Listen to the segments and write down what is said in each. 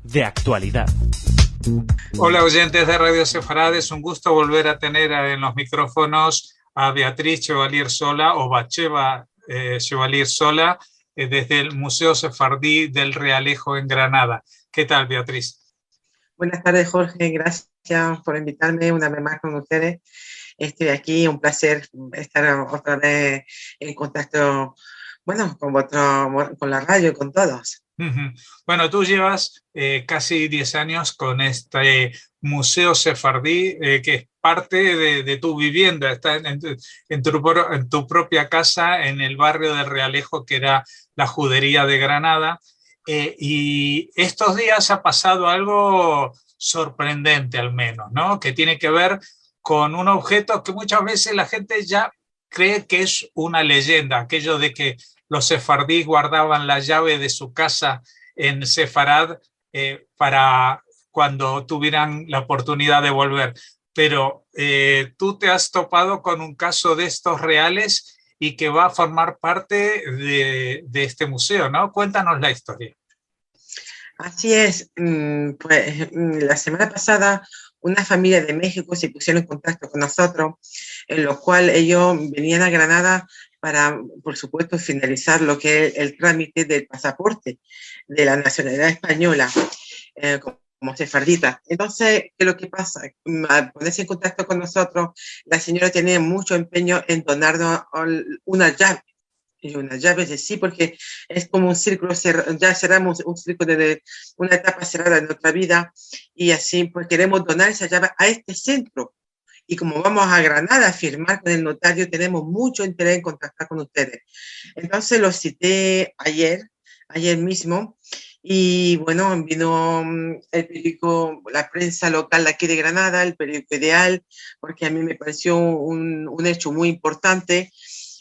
De actualidad. Hola oyentes de Radio Sefarad, es un gusto volver a tener en los micrófonos a Beatriz Chevalier Sola o Batcheva Chevalier Sola desde el Museo Sefardí del Realejo en Granada. ¿Qué tal, Beatriz? Buenas tardes, Jorge. Gracias por invitarme una vez más con ustedes. Estoy aquí, un placer estar otra vez en contacto, bueno, con la radio, con todos. Bueno, tú llevas casi 10 años con este Museo Sefardí, que es parte de tu vivienda, está en tu propia casa en el barrio del Realejo, que era la Judería de Granada. Y estos días ha pasado algo sorprendente, al menos, ¿no? Que tiene que ver con un objeto que muchas veces la gente ya cree que es una leyenda, aquello de que los sefardíes guardaban la llave de su casa en Sefarad para cuando tuvieran la oportunidad de volver. Pero tú te has topado con un caso de estos reales y que va a formar parte de este museo, ¿no? Cuéntanos la historia. Así es. Pues la semana pasada una familia de México se pusieron en contacto con nosotros, en lo cual ellos venían a Granada para, por supuesto, finalizar lo que es el trámite del pasaporte de la nacionalidad española como sefardita. Entonces, ¿qué es lo que pasa? Al ponerse en contacto con nosotros, la señora tenía mucho empeño en donarnos una llave. Y una llave de sí, porque es como un círculo, ya cerramos un círculo de una etapa cerrada en nuestra vida, y así pues queremos donar esa llave a este centro. Y como vamos a Granada a firmar con el notario, tenemos mucho interés en contactar con ustedes. Entonces lo cité ayer mismo, y bueno, vino el periódico, la prensa local de aquí de Granada, el periódico Ideal, porque a mí me pareció un hecho muy importante.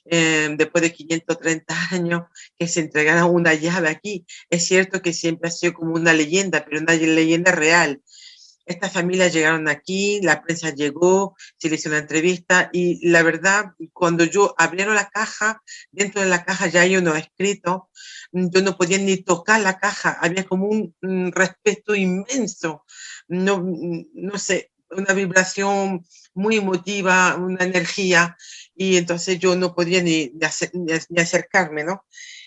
Después de 530 años que se entregara una llave aquí. Es cierto que siempre ha sido como una leyenda, pero una leyenda real. Estas familias llegaron aquí, la prensa llegó, se le hizo una entrevista, y la verdad, cuando yo abrieron la caja, dentro de la caja ya hay unos escritos, yo no podía ni tocar la caja, había como un respeto inmenso, no sé, una vibración muy emotiva, una energía, y entonces yo no podía ni acercarme, ¿no?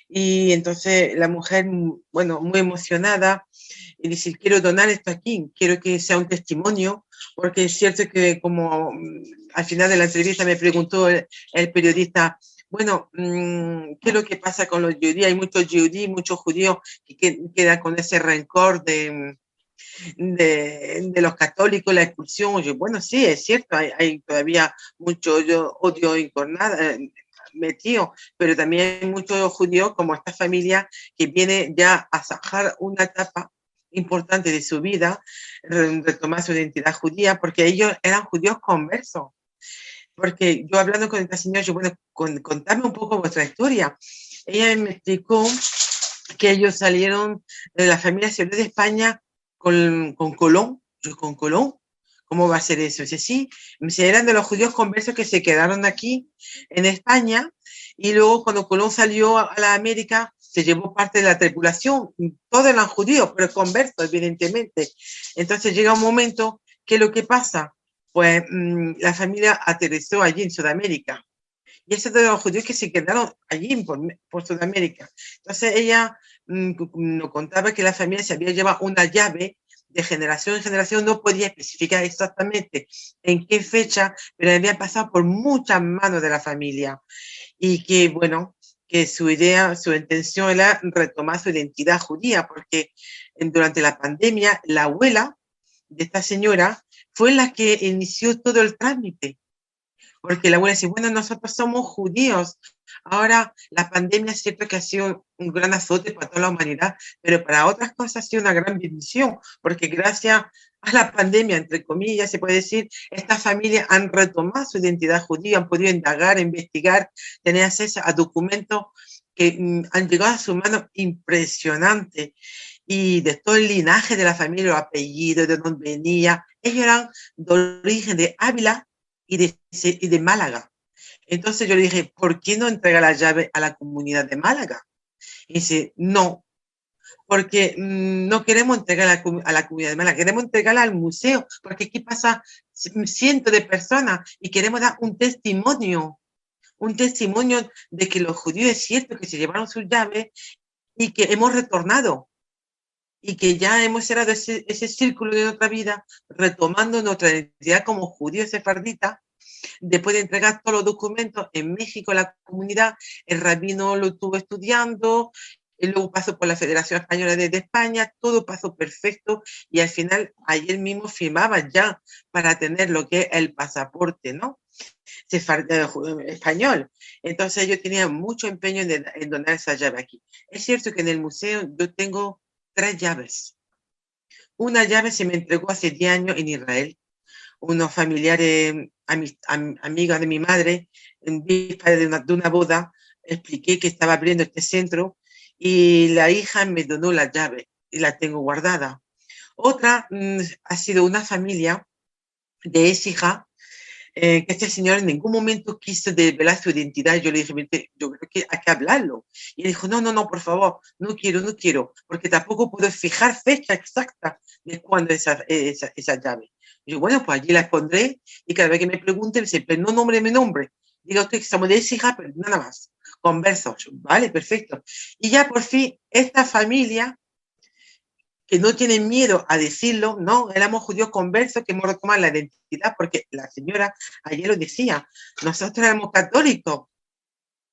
Y entonces la mujer, bueno, muy emocionada, y dice, quiero donar esto aquí, quiero que sea un testimonio, porque es cierto que como al final de la entrevista me preguntó el periodista, bueno, ¿qué es lo que pasa con los judíos? Hay muchos judíos, muchos judíos que quedan con ese rencor de los católicos, la expulsión. Yo, bueno, sí, es cierto, hay todavía mucho odio metido, pero también hay muchos judíos como esta familia que viene ya a zanjar una etapa importante de su vida, retomar su identidad judía, porque ellos eran judíos conversos. Porque yo hablando con esta señora, yo, bueno, contadme un poco vuestra historia. Ella me explicó que ellos salieron, la familia salió de España con Colón. Yo, ¿con Colón? ¿Cómo va a ser eso? Dice, sí, eran de los judíos conversos que se quedaron aquí en España, y luego cuando Colón salió a la América, se llevó parte de la tripulación. Todos eran judíos, pero conversos, evidentemente. Entonces llega un momento que lo que pasa, pues la familia aterrizó allí en Sudamérica. Y esos de los judíos que se quedaron allí por Sudamérica. Entonces ella nos contaba que la familia se había llevado una llave de generación en generación, no podía especificar exactamente en qué fecha, pero había pasado por muchas manos de la familia. Y que, bueno, que su idea, su intención era retomar su identidad judía, porque durante la pandemia, la abuela de esta señora fue la que inició todo el trámite. Porque la abuela dice, bueno, nosotros somos judíos. Ahora, la pandemia es cierto que ha sido un gran azote para toda la humanidad, pero para otras cosas ha sido una gran bendición, porque gracias a la pandemia, entre comillas, se puede decir, estas familias han retomado su identidad judía, han podido indagar, investigar, tener acceso a documentos que han llegado a su mano impresionante, y de todo el linaje de la familia, los apellidos, de dónde venía. Ellos eran de origen de Ávila y de Málaga. Entonces yo le dije, ¿por qué no entrega la llave a la comunidad de Málaga? Y dice, no, porque no queremos entregar a la comunidad alemana, queremos entregarla al museo, porque aquí pasa cientos de personas y queremos dar un testimonio de que los judíos es cierto que se llevaron sus llaves y que hemos retornado y que ya hemos cerrado ese círculo de nuestra vida, retomando nuestra identidad como judíos sefarditas. Después de entregar todos los documentos en México, la comunidad, el rabino lo estuvo estudiando, y luego pasó por la Federación Española de España, todo pasó perfecto y al final ayer mismo firmaba ya para tener lo que es el pasaporte, ¿no? Español. Entonces yo tenía mucho empeño en donar esa llave aquí. Es cierto que en el museo yo tengo 3 llaves. Una llave se me entregó hace 10 años en Israel. Unos familiares, amigas de mi madre, en víspera de una boda, expliqué que estaba abriendo este centro y la hija me donó la llave y la tengo guardada. Otra ha sido una familia de Écija, que este señor en ningún momento quiso desvelar su identidad. Yo le dije, yo creo que hay que hablarlo. Y él dijo, no, por favor, no quiero, porque tampoco puedo fijar fecha exacta de cuándo esa llave. Y yo, bueno, pues allí la pondré y cada vez que me pregunten, siempre no nombre mi nombre. Diga usted que somos de Écija, pero nada más. Converso. Vale, perfecto. Y ya por fin, esta familia que no tienen miedo a decirlo, no, éramos judíos conversos que hemos retomado la identidad, porque la señora ayer lo decía, nosotros éramos católicos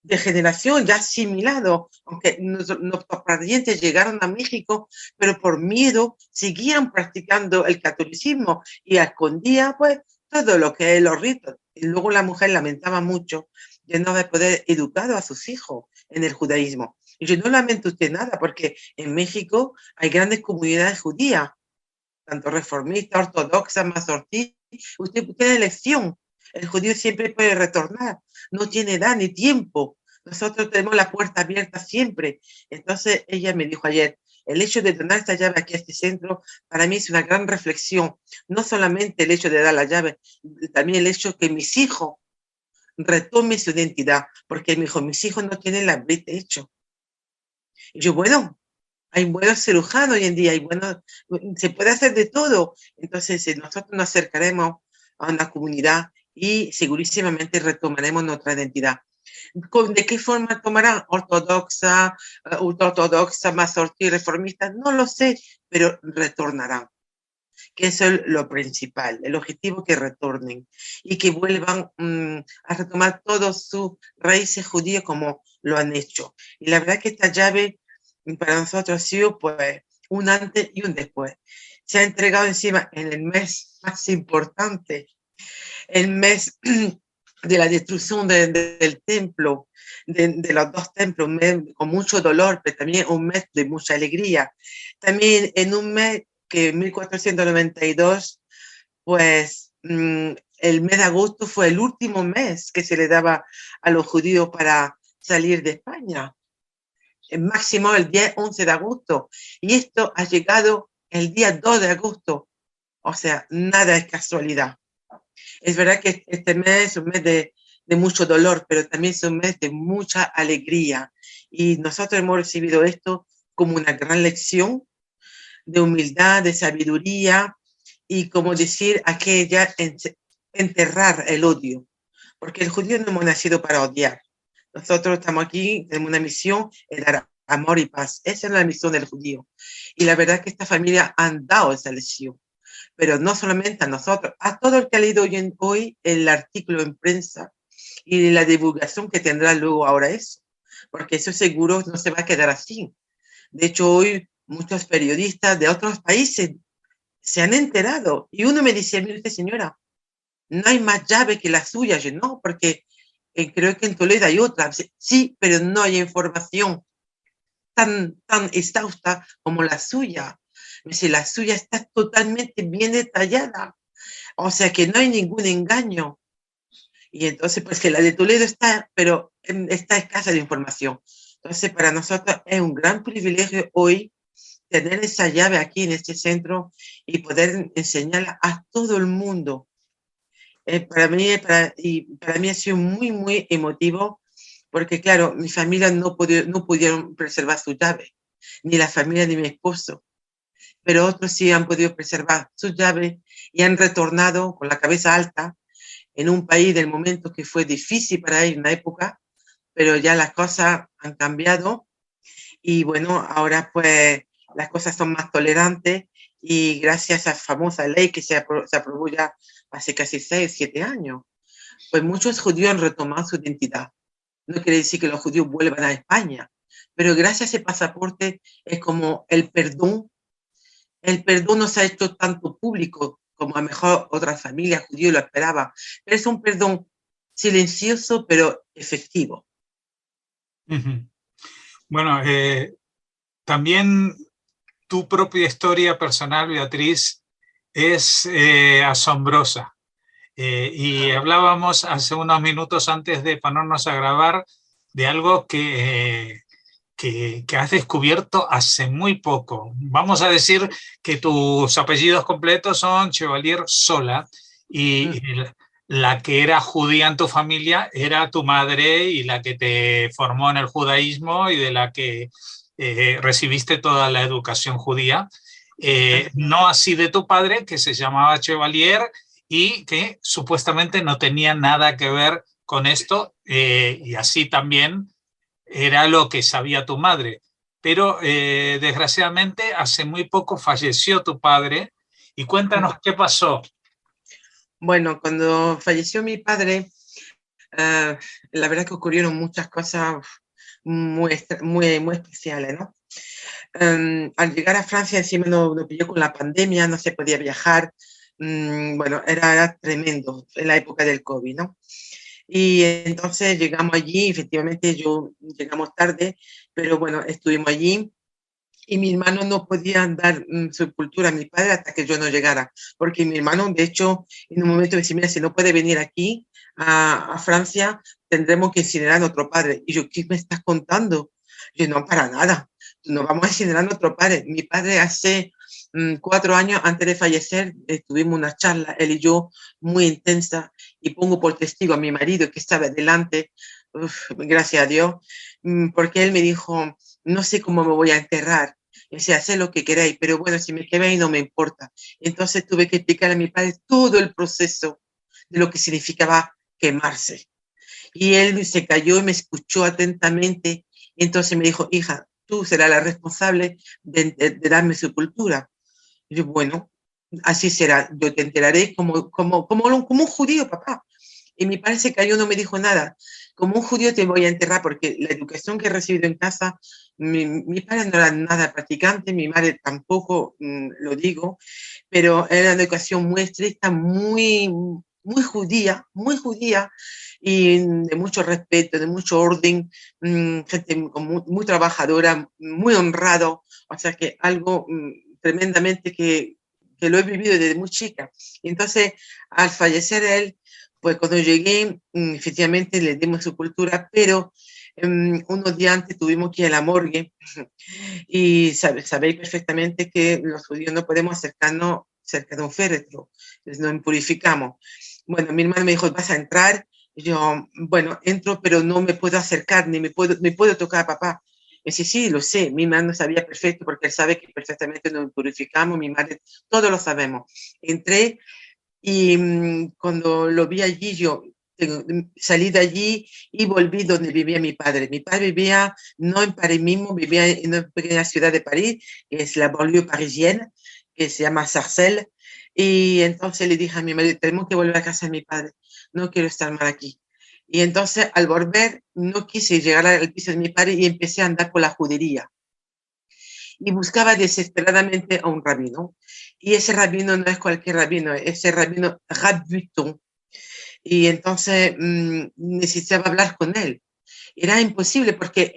de generación ya asimilados, aunque nuestros parientes llegaron a México, pero por miedo seguían practicando el catolicismo y escondía pues todo lo que es los ritos. Y luego la mujer lamentaba mucho de no haber podido educar a sus hijos en el judaísmo. Y yo no lamento usted nada, porque en México hay grandes comunidades judías, tanto reformistas, ortodoxas, mazortí. Usted tiene elección. El judío siempre puede retornar. No tiene edad ni tiempo. Nosotros tenemos la puerta abierta siempre. Entonces ella me dijo ayer, el hecho de donar esta llave aquí a este centro, para mí es una gran reflexión. No solamente el hecho de dar la llave, también el hecho que mis hijos retomen su identidad, porque me dijo, mis hijos no tienen la brita hecho. Y yo, bueno, hay buenos cirujanos hoy en día, se puede hacer de todo. Entonces, nosotros nos acercaremos a una comunidad y segurísimamente retomaremos nuestra identidad. ¿De qué forma tomarán? ¿Ortodoxa, ultraortodoxa, mazortí, reformista? No lo sé, pero retornarán. Que eso es lo principal, el objetivo, que retornen y que vuelvan a retomar todas sus raíces judías como lo han hecho. Y la verdad que esta llave para nosotros ha sido pues un antes y un después. Se ha entregado encima en el mes más importante, el mes de la destrucción del templo, de los 2 templos, un mes con mucho dolor, pero también un mes de mucha alegría. También en un mes que en 1492, pues el mes de agosto fue el último mes que se le daba a los judíos para salir de España. El máximo el día 11 de agosto. Y esto ha llegado el día 2 de agosto. O sea, nada es casualidad. Es verdad que este mes es un mes de mucho dolor, pero también es un mes de mucha alegría. Y nosotros hemos recibido esto como una gran lección de humildad, de sabiduría y, como decir, aquella enterrar el odio. Porque el judío no hemos nacido para odiar. Nosotros estamos aquí, tenemos una misión, es dar amor y paz. Esa es la misión del judío. Y la verdad es que esta familia han dado esa lección. Pero no solamente a nosotros, a todo el que ha leído hoy el artículo en prensa y la divulgación que tendrá luego ahora eso. Porque eso seguro no se va a quedar así. De hecho, hoy muchos periodistas de otros países se han enterado. Y uno me dice, mire, señora, no hay más llave que la suya. Yo no, porque creo que en Toledo hay otra. Sí, pero no hay información tan exhausta como la suya. Me dice, la suya está totalmente bien detallada. O sea que no hay ningún engaño. Y entonces, pues que la de Toledo está, pero está escasa de información. Entonces, para nosotros es un gran privilegio hoy tener esa llave aquí en este centro y poder enseñarla a todo el mundo. Para mí ha sido muy, muy emotivo, porque claro, mi familia no pudieron preservar su llave. ni la familia de mi esposo, pero otros sí han podido preservar sus llaves y han retornado con la cabeza alta en un país del momento que fue difícil para ellos en una época, pero ya las cosas han cambiado y bueno, ahora pues las cosas son más tolerantes y gracias a esa famosa ley que se aprobó ya hace casi 6 o 7 años, pues muchos judíos han retomado su identidad. No quiere decir que los judíos vuelvan a España, pero gracias a ese pasaporte es como el perdón no se ha hecho tanto público como a lo mejor otras familias judías lo esperaban, pero es un perdón silencioso pero efectivo. Bueno, también tu propia historia personal, Beatriz, es asombrosa. Y hablábamos hace unos minutos antes de ponernos a grabar de algo que has descubierto hace muy poco. Vamos a decir que tus apellidos completos son Chevalier Sola y la que era judía en tu familia era tu madre y la que te formó en el judaísmo y de la que recibiste toda la educación judía. No así de tu padre, que se llamaba Chevalier y que supuestamente no tenía nada que ver con esto, y así también era lo que sabía tu madre. Pero desgraciadamente hace muy poco falleció tu padre y cuéntanos qué pasó. Bueno, cuando falleció mi padre, la verdad que ocurrieron muchas cosas muy especiales, ¿no? Al llegar a Francia encima nos pilló con la pandemia, no se podía viajar, bueno, era tremendo en la época del COVID, ¿no? Y entonces llegamos allí, efectivamente llegamos tarde, pero bueno, estuvimos allí y mi hermano no podía dar sepultura a mi padre hasta que yo no llegara, porque mi hermano, de hecho, en un momento me decía, mira, si no puede venir aquí a Francia, tendremos que incinerar a nuestro padre. Y yo, ¿qué me estás contando? Yo, no, para nada, no vamos a incinerar a nuestro padre. Mi padre hace 4 años antes de fallecer, tuvimos una charla, él y yo, muy intensa, y pongo por testigo a mi marido que estaba delante, gracias a Dios, porque él me dijo, no sé cómo me voy a enterrar. O sea, haced lo que queráis, pero bueno, si me quemáis no me importa. Entonces tuve que explicar a mi padre todo el proceso de lo que significaba quemarse. Y él se cayó y me escuchó atentamente. Y entonces me dijo, hija, tú serás la responsable de darme sepultura. Y yo, bueno, así será. Yo te enteraré como un judío, papá. Y mi padre se cayó, no me dijo nada. Como un judío te voy a enterrar, porque la educación que he recibido en casa, mi padre no era nada practicante, mi madre tampoco, lo digo, pero era una educación muy estricta, muy judía, y de mucho respeto, de mucho orden, gente muy trabajadora, muy honrado, o sea que algo tremendamente que lo he vivido desde muy chica. Y entonces, al fallecer él, pues cuando llegué, efectivamente le dimos sepultura, pero unos días antes tuvimos que ir a la morgue y sabéis perfectamente que los judíos no podemos acercarnos cerca de un féretro, entonces nos impurificamos. Bueno, mi hermano me dijo, ¿vas a entrar? Y yo, bueno, entro, pero no me puedo acercar, ni me puedo tocar a papá. Y dice, sí, lo sé, mi hermano sabía perfecto, porque él sabe que perfectamente nos impurificamos, mi madre, todos lo sabemos. Entré y cuando lo vi allí, yo salí de allí y volví donde vivía mi padre. Mi padre vivía no en París mismo, vivía en una pequeña ciudad de París, que es la banlieue parisienne, que se llama Sarcelles. Y entonces le dije a mi marido, tenemos que volver a casa de mi padre, no quiero estar más aquí. Y entonces al volver no quise llegar al piso de mi padre y empecé a andar por la judería. Y buscaba desesperadamente a un rabino. Y ese rabino no es cualquier rabino, ese rabino Rabuton. Y entonces necesitaba hablar con él. Era imposible porque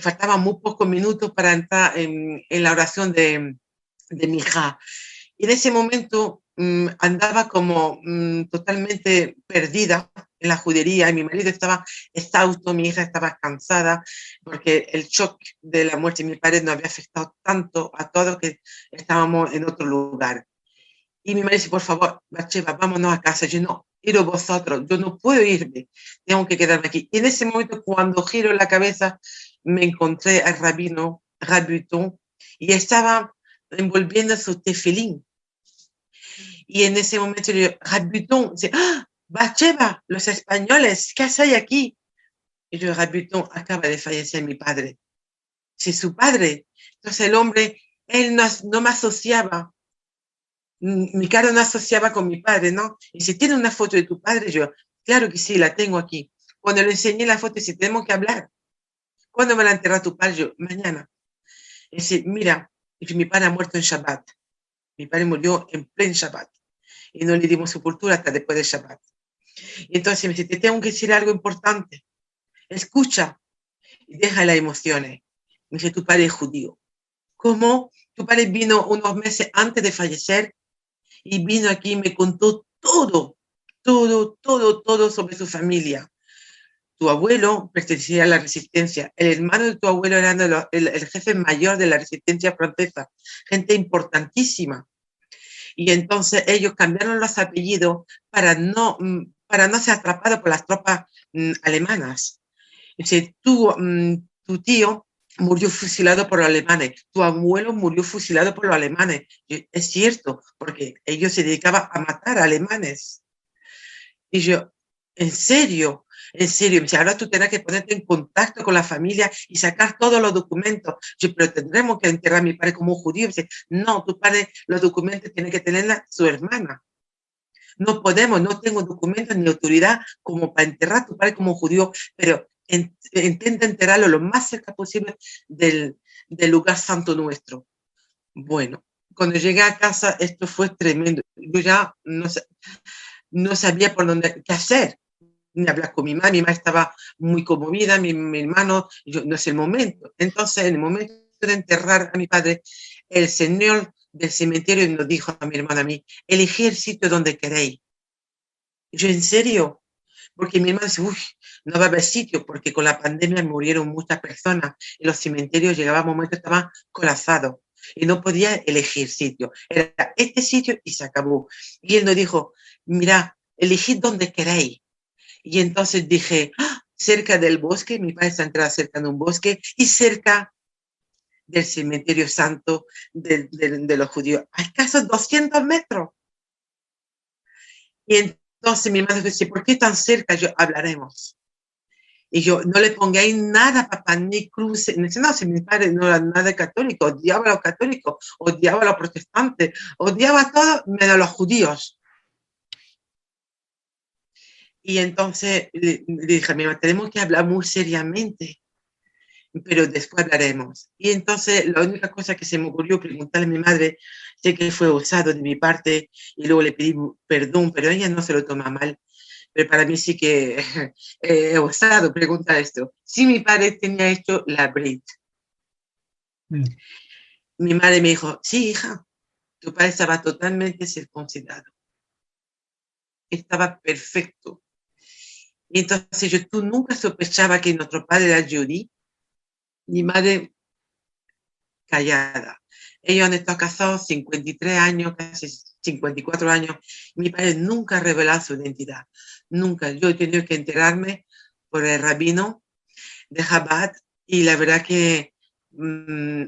faltaban muy pocos minutos para entrar en la oración de Minjá. Y en ese momento andaba como totalmente perdida en la judería, y mi marido estaba exhausto, mi hija estaba cansada, porque el shock de la muerte de mi padre nos había afectado tanto a todos que estábamos en otro lugar. Y mi marido dice, por favor, Batsheva, vámonos a casa. Yo, no, iros vosotros, yo no puedo irme, tengo que quedarme aquí. Y en ese momento, cuando giro la cabeza, me encontré al rabino Rabuton, y estaba envolviendo su tefilín. Y en ese momento yo, Rabuton, dice, ¡ah! Batsheva, los españoles, ¿qué hacéis aquí? Y yo, Rabuton, acaba de fallecer mi padre. Si su padre. Entonces el hombre, él no me asociaba, mi cara no asociaba con mi padre, ¿no? Y si tiene una foto de tu padre, yo, claro que sí, la tengo aquí. Cuando le enseñé la foto, dice, tenemos que hablar. ¿Cuándo me la enterra tu padre? Yo, mañana. Y dice, mira, mi padre ha muerto en Shabbat. Mi padre murió en pleno Shabbat. Y no le dimos sepultura hasta después del Shabbat. Y entonces me dice, te tengo que decir algo importante. Escucha y deja las emociones. Me dice, tu padre es judío. ¿Cómo? Tu padre vino unos meses antes de fallecer y vino aquí y me contó todo sobre su familia. Tu abuelo pertenecía a la resistencia. El hermano de tu abuelo era el jefe mayor de la resistencia francesa. Gente importantísima. Y entonces ellos cambiaron los apellidos para no ser atrapados por las tropas alemanas. Dice, tu tío murió fusilado por los alemanes, tu abuelo murió fusilado por los alemanes. Y es cierto, porque ellos se dedicaban a matar a alemanes. Y yo, ¿en serio? En serio, ahora tú tendrás que ponerte en contacto con la familia y sacar todos los documentos. Yo, pero tendremos que enterrar a mi padre como un judío. Dice, no, tu padre, los documentos tiene que tenerla su hermana. No podemos, no tengo documentos ni autoridad como para enterrar a tu padre como un judío, pero intenta enterrarlo lo más cerca posible del lugar santo nuestro. Bueno, cuando llegué a casa, esto fue tremendo. Yo ya no sabía por dónde, qué hacer. Ni hablar con mi mamá estaba muy conmovida, mi hermano, yo, no es el momento. Entonces, en el momento de enterrar a mi padre, el señor del cementerio nos dijo a mi hermana, a mí, elegí el sitio donde queréis. Yo, ¿en serio? Porque mi hermana dice, uy, no va a haber sitio, porque con la pandemia murieron muchas personas y los cementerios llegaban momentos, estaban colapsados y no podía elegir sitio. Era este sitio y se acabó. Y él nos dijo, mira, elegid donde queréis. Y entonces dije, ¡ah! Cerca del bosque, mi padre está entrado cerca de un bosque y cerca del cementerio santo de los judíos, a escasos 200 metros. Y entonces mi madre dice, ¿por qué tan cerca? Yo, hablaremos. Y yo, no le pongáis nada, papá, ni cruces. No, si mi padre no era nada católico, odiaba a los católicos, odiaba a los protestantes, odiaba a todos, menos a los judíos. Y entonces le dije a mi mamá, tenemos que hablar muy seriamente, pero después hablaremos. Y entonces la única cosa que se me ocurrió preguntarle a mi madre, sé que fue osado de mi parte, y luego le pedí perdón, pero ella no se lo toma mal. Pero para mí sí que he osado preguntar esto. Si mi padre tenía hecho la brit. Mi madre me dijo, sí, hija, tu padre estaba totalmente circuncidado. Estaba perfecto. Y entonces tú nunca sospechabas que nuestro padre era judío. Mi madre callada. Ellos han estado casados 53 años, casi 54 años. Mi padre nunca ha revelado su identidad. Nunca. Yo he tenido que enterarme por el rabino de Chabad y la verdad que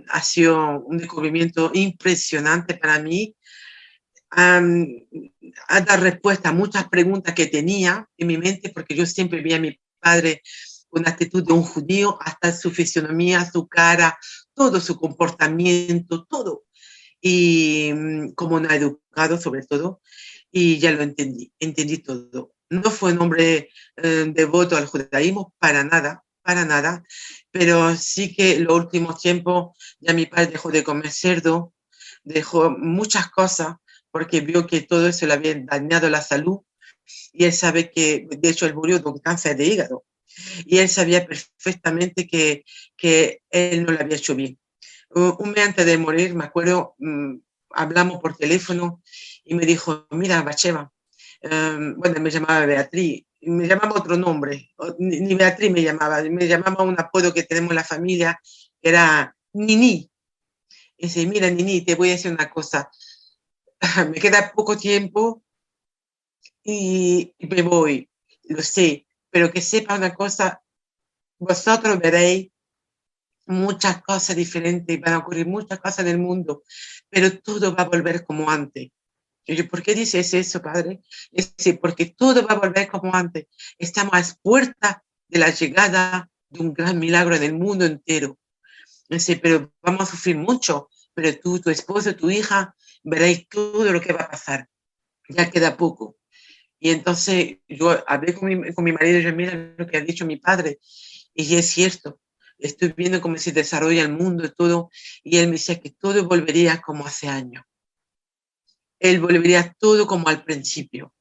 ha sido un descubrimiento impresionante para mí. A dar respuesta a muchas preguntas que tenía en mi mente, porque yo siempre vi a mi padre con la actitud de un judío, hasta su fisionomía, su cara, todo su comportamiento, todo. Y como no ha educado sobre todo, y ya lo entendí todo. No fue un hombre devoto al judaísmo, para nada, pero sí que en los últimos tiempos ya mi padre dejó de comer cerdo, dejó muchas cosas, porque vio que todo eso le había dañado la salud, y él sabe que, de hecho, él murió de un cáncer de hígado, y él sabía perfectamente que él no le había hecho bien. Un mes antes de morir, me acuerdo, hablamos por teléfono, y me dijo, mira, Batsheva, bueno, me llamaba Beatriz, me llamaba otro nombre, ni Beatriz me llamaba un apodo que tenemos en la familia, que era Nini. Y dice, mira, Nini, te voy a decir una cosa, me queda poco tiempo y me voy, lo sé, pero que sepa una cosa, vosotros veréis muchas cosas diferentes, van a ocurrir muchas cosas en el mundo, pero todo va a volver como antes. Y yo, ¿por qué dices eso, padre? Dice, porque todo va a volver como antes. Estamos a las puertas de la llegada de un gran milagro en el mundo entero. Dice, pero vamos a sufrir mucho, pero tú, tu esposo, tu hija, veréis todo lo que va a pasar. Ya queda poco. Y entonces yo hablé con mi marido y yo, mira lo que ha dicho mi padre. Y es cierto, estoy viendo cómo se desarrolla el mundo y todo. Y él me decía que todo volvería como hace años. Él volvería todo como al principio.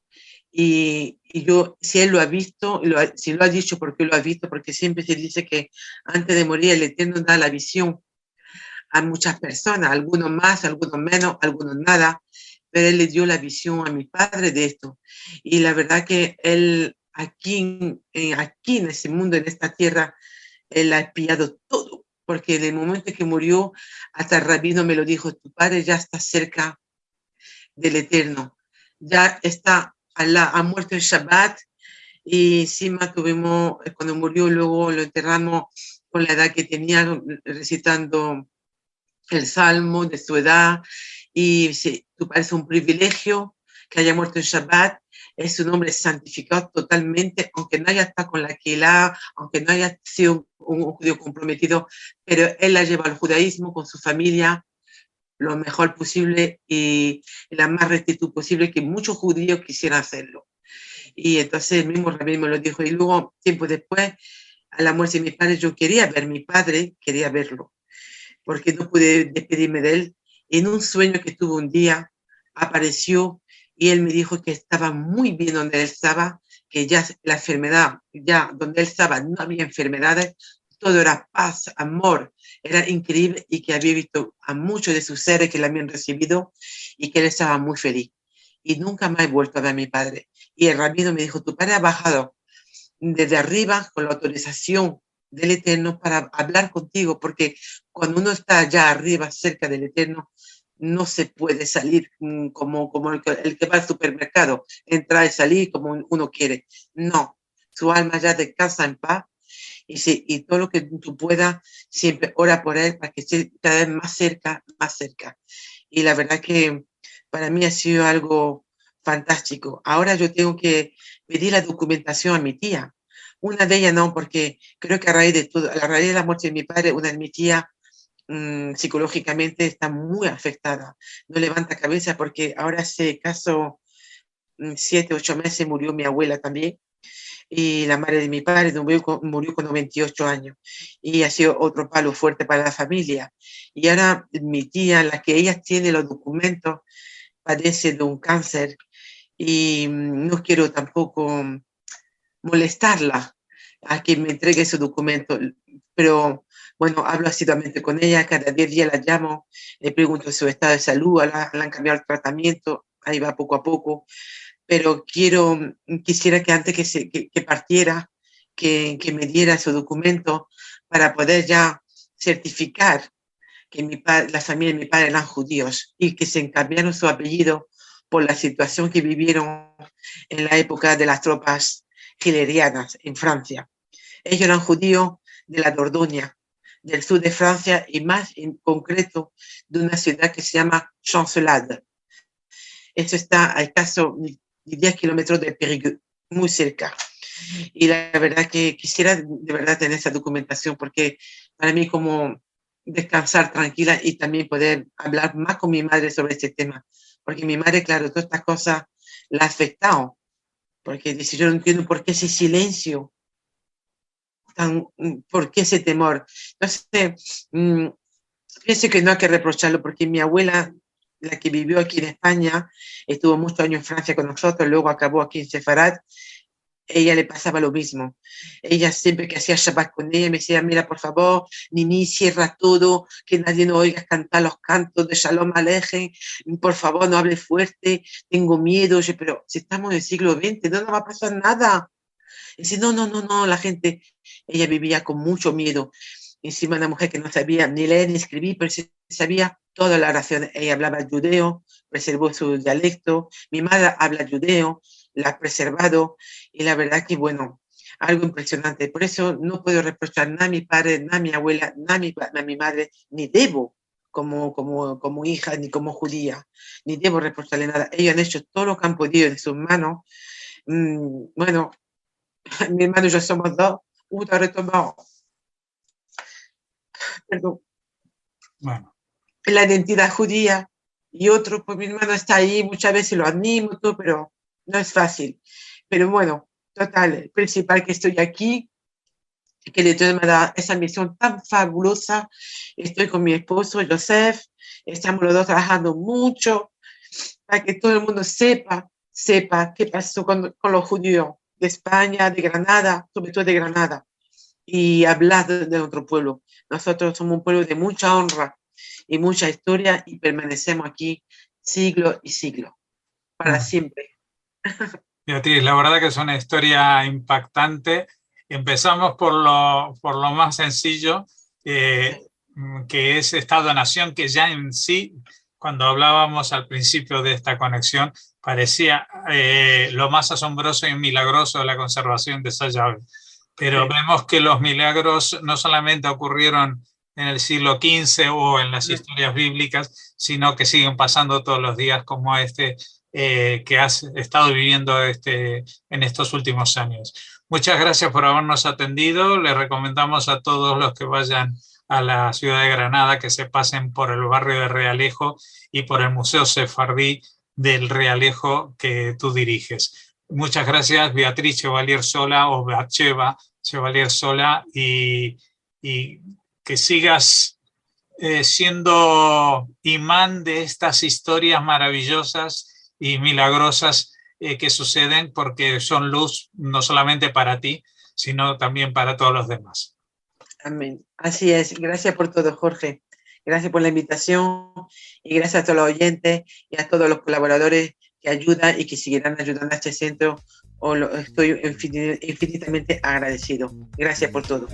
Y yo, si él lo ha visto, si lo ha dicho, porque lo ha visto, porque siempre se dice que antes de morir el Eterno da la visión a muchas personas, algunos más, algunos menos, algunos nada, pero él le dio la visión a mi padre de esto. Y la verdad que él aquí en ese mundo, en esta tierra, él ha espiado todo, porque en el momento que murió, hasta el rabino me lo dijo, tu padre ya está cerca del Eterno, ya está, ha muerto en Shabbat, y encima tuvimos, cuando murió, luego lo enterramos con la edad que tenía, recitando el salmo de su edad, y tú parece un privilegio que haya muerto en Shabbat, es un hombre santificado totalmente, aunque no haya estado con la Keilah, aunque no haya sido un judío comprometido, pero él la lleva al judaísmo con su familia lo mejor posible y la más rectitud posible, que muchos judíos quisieran hacerlo. Y entonces el mismo rabí me lo dijo, y luego, tiempo después, a la muerte de mis padres, yo quería ver a mi padre, quería verlo, porque no pude despedirme de él. Y en un sueño que tuve un día, apareció y él me dijo que estaba muy bien donde él estaba, que ya la enfermedad, ya donde él estaba no había enfermedades, todo era paz, amor, era increíble, y que había visto a muchos de sus seres que la habían recibido y que él estaba muy feliz. Y nunca más he vuelto a ver a mi padre. Y el rabino me dijo, tu padre ha bajado desde arriba con la autorización del Eterno para hablar contigo, porque cuando uno está allá arriba, cerca del Eterno, no se puede salir como el que va al supermercado, entrar y salir como uno quiere. No, su alma ya descansa en paz, y todo lo que tú puedas, siempre ora por él para que esté cada vez más cerca, más cerca. Y la verdad que para mí ha sido algo fantástico. Ahora yo tengo que pedir la documentación a mi tía. Una de ellas no, porque creo que a raíz de todo, a la raíz de la muerte de mi padre, una de mis tías psicológicamente está muy afectada. No levanta cabeza porque ahora hace caso 7, 8 meses murió mi abuela también. Y la madre de mi padre murió con 98 años. Y ha sido otro palo fuerte para la familia. Y ahora mi tía, la que ella tiene los documentos, padece de un cáncer, y no quiero tampoco molestarla a que me entregue su documento, pero bueno, hablo asiduamente con ella, cada 10 días la llamo, le pregunto su estado de salud, le han cambiado el tratamiento, ahí va poco a poco, pero quisiera que antes que partiera, que me diera su documento para poder ya certificar que la familia de mi padre eran judíos y que se cambiaron su apellido por la situación que vivieron en la época de las tropas hitlerianas en Francia. Ellos eran judíos de la Dordoña, del sur de Francia, y más en concreto de una ciudad que se llama Chancelade. Esto está a escaso 10 kilómetros de Périgueux, muy cerca. Y la verdad que quisiera de verdad tener esa documentación, porque para mí como descansar tranquila y también poder hablar más con mi madre sobre este tema, porque mi madre, claro, todas estas cosas la ha afectado, porque dice, yo no entiendo por qué ese silencio, por qué ese temor. Entonces, pienso que no hay que reprocharlo, porque mi abuela, la que vivió aquí en España, estuvo muchos años en Francia con nosotros, luego acabó aquí en Sefarad. Ella le pasaba lo mismo. Ella siempre que hacía Shabbat con ella me decía, mira, por favor, Nini, cierra todo, que nadie nos oiga cantar los cantos de Shalom Alejem, por favor, no hable fuerte, tengo miedo. Yo, pero si estamos en el siglo XX, no nos va a pasar nada. Y dice, no, la gente, ella vivía con mucho miedo. Encima una mujer que no sabía ni leer ni escribir, pero sí sabía toda la oración. Ella hablaba judeo, preservó su dialecto. Mi madre habla judeo, la ha preservado, y la verdad que, bueno, algo impresionante. Por eso no puedo reprochar nada a mi padre, nada a mi abuela, nada a mi madre, ni debo como hija, ni como judía, ni debo reprocharle nada. Ellos han hecho todo lo que han podido de sus manos. Bueno, mi hermano y yo somos dos, uno ha retomado, perdón, Bueno, la identidad judía, y otro, pues mi hermano está ahí, muchas veces lo animo, todo, pero no es fácil. Pero bueno, total, el principal que estoy aquí, que el Eterno me da esa misión tan fabulosa. Estoy con mi esposo, Joseph, estamos los dos trabajando mucho para que todo el mundo sepa qué pasó con los judíos de España, de Granada, sobre todo de Granada, y hablar de nuestro pueblo. Nosotros somos un pueblo de mucha honra y mucha historia y permanecemos aquí siglo y siglo, para siempre. Beatriz, la verdad que es una historia impactante. Empezamos por lo más sencillo, que es Estado-Nación, que ya en sí, cuando hablábamos al principio de esta conexión, parecía lo más asombroso y milagroso de la conservación de esa llave. Pero vemos que los milagros no solamente ocurrieron en el siglo XV o en las historias bíblicas, sino que siguen pasando todos los días como que has estado viviendo en estos últimos años. Muchas gracias por habernos atendido. Les recomendamos a todos los que vayan a la ciudad de Granada que se pasen por el barrio de Realejo y por el Museo Sefardí del Realejo que tú diriges. Muchas gracias, Beatriz Chevalier Sola, o Batsheva Chevalier Sola, y que sigas siendo imán de estas historias maravillosas y milagrosas que suceden, porque son luz no solamente para ti, sino también para todos los demás. Amén. Así es. Gracias por todo, Jorge. Gracias por la invitación y gracias a todos los oyentes y a todos los colaboradores que ayudan y que seguirán ayudando a este centro. Estoy infinitamente agradecido. Gracias por todo.